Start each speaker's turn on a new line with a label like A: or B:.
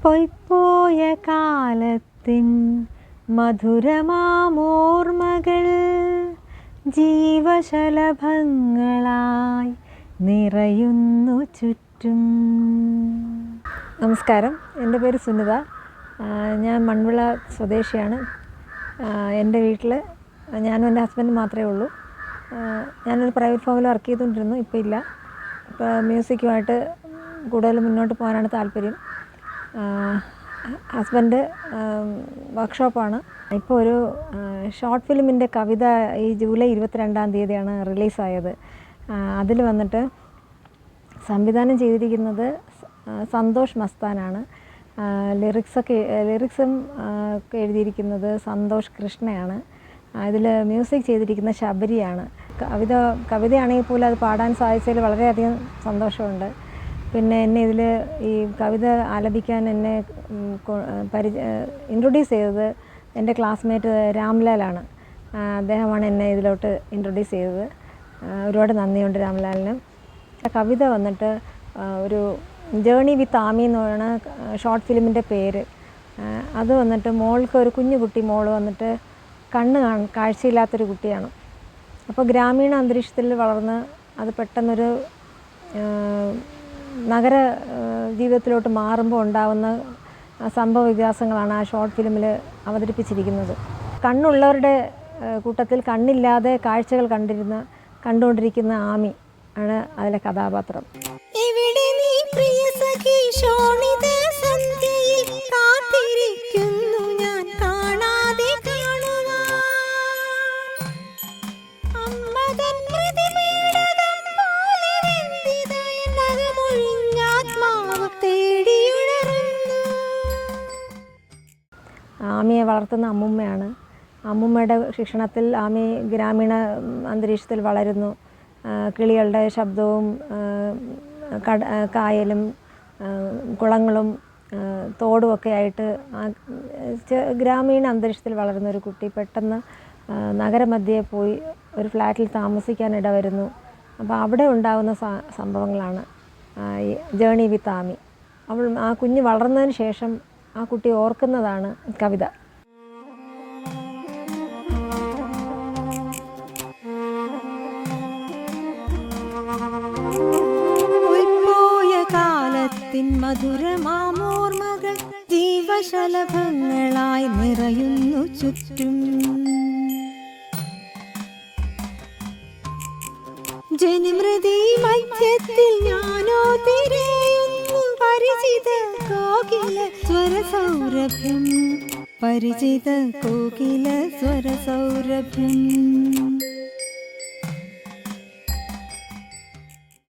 A: പൊയ്പോയ കാലത്തിൻ മധുരമാമോർമകൾ ജീവശലഭങ്ങളായി നിറയുന്നു ചുറ്റും. നമസ്കാരം, എൻ്റെ പേര് സുനിത. ഞാൻ മൺവിള സ്വദേശിയാണ്. എൻ്റെ വീട്ടിൽ ഞാനും എൻ്റെ ഹസ്ബൻഡ് മാത്രമേ ഉള്ളൂ. ഞാനൊരു പ്രൈവറ്റ് ഫേമിൽ വർക്ക് ചെയ്തുകൊണ്ടിരുന്നു, ഇപ്പോൾ ഇല്ല. ഇപ്പോൾ മ്യൂസിക്കുമായിട്ട് കൂടുതൽ മുന്നോട്ട് പോകാനാണ് താല്പര്യം. ഹസ്ബൻഡ് വർക്ക്ഷോപ്പാണ്. ഇപ്പോൾ ഒരു ഷോർട്ട് ഫിലിമിൻ്റെ കവിത ഈ ജൂലൈ 22-ാം തീയതിയാണ് റിലീസായത്. അതിൽ വന്നിട്ട് സംവിധാനം ചെയ്തിരിക്കുന്നത് സന്തോഷ് മസ്താനാണ്. ലിറിക്സും ഒക്കെ എഴുതിയിരിക്കുന്നത് സന്തോഷ് കൃഷ്ണയാണ്. ഇതിൽ മ്യൂസിക് ചെയ്തിരിക്കുന്ന ശബരിയാണ്. കവിതയാണെങ്കിൽ പോലും അത് പാടാൻ സാധിച്ചതിൽ വളരെയധികം സന്തോഷമുണ്ട്. പിന്നെ എന്നെ ഇതിൽ ഈ കവിത ആലപിക്കാൻ എന്നെ ഇൻട്രൊഡ്യൂസ് ചെയ്തത് എൻ്റെ ക്ലാസ്മേറ്റ് രാംലാലാണ്. അദ്ദേഹമാണ് എന്നെ ഇതിലോട്ട് ഇൻട്രൊഡ്യൂസ് ചെയ്തത്. ഒരുപാട് നന്ദിയുണ്ട് രാംലാലിന്. കവിത വന്നിട്ട് ഒരു ജേണി വിത്ത് ആമി എന്ന് പറയുന്ന ഷോർട്ട് ഫിലിമിൻ്റെ പേര്. അത് വന്നിട്ട് ഒരു കുഞ്ഞുകുട്ടി മോള് വന്നിട്ട് കാഴ്ചയില്ലാത്തൊരു കുട്ടിയാണ്. അപ്പോൾ ഗ്രാമീണ അന്തരീക്ഷത്തിൽ വളർന്ന് അത് പെട്ടെന്നൊരു നഗര ജീവിതത്തിലോട്ട് മാറുമ്പോൾ ഉണ്ടാകുന്ന സംഭവ വികാസങ്ങളാണ് ആ ഷോർട്ട് ഫിലിമിൽ അവതരിപ്പിച്ചിരിക്കുന്നത്. കണ്ണുള്ളവരുടെ കൂട്ടത്തിൽ കണ്ണില്ലാതെ കാഴ്ചകൾ കണ്ടുകൊണ്ടിരിക്കുന്ന ആമി ആണ് അതിലെ കഥാപാത്രം. ആമിയെ വളർത്തുന്ന അമ്മുമ്മയാണ്. അമ്മുമ്മയുടെ ശിക്ഷണത്തിൽ ആമി ഗ്രാമീണ അന്തരീക്ഷത്തിൽ വളരുന്നു. കിളികളുടെ ശബ്ദവും കായലും കുളങ്ങളും തോടുമൊക്കെ ആയിട്ട് ഗ്രാമീണ അന്തരീക്ഷത്തിൽ വളരുന്ന ഒരു കുട്ടി പെട്ടെന്ന് നഗരമധ്യേ പോയി ഒരു ഫ്ലാറ്റിൽ താമസിക്കാൻ ഇടവരുന്നു. അപ്പോൾ അവിടെ ഉണ്ടാകുന്ന സംഭവങ്ങളാണ് ഈ ജേണി വിത്ത് ആമി. ആ കുഞ്ഞ് വളർന്നതിന് ശേഷം ആ കുട്ടി ഓർക്കുന്നതാണ് കവിത.
B: പോയ കാലത്തിൻ മധുരമാമോർമകൾ ജീവശലഭങ്ങളായി നിറയുന്നു ചുറ്റും. ജനമൃതി മധ്യത്തിൽ ഞാനോ തിരയുന്നു പരിചിത കോകില സ്വരസൗരഭ്യം, പരിചിത കോകില സ്വരസൗരഭ്യം.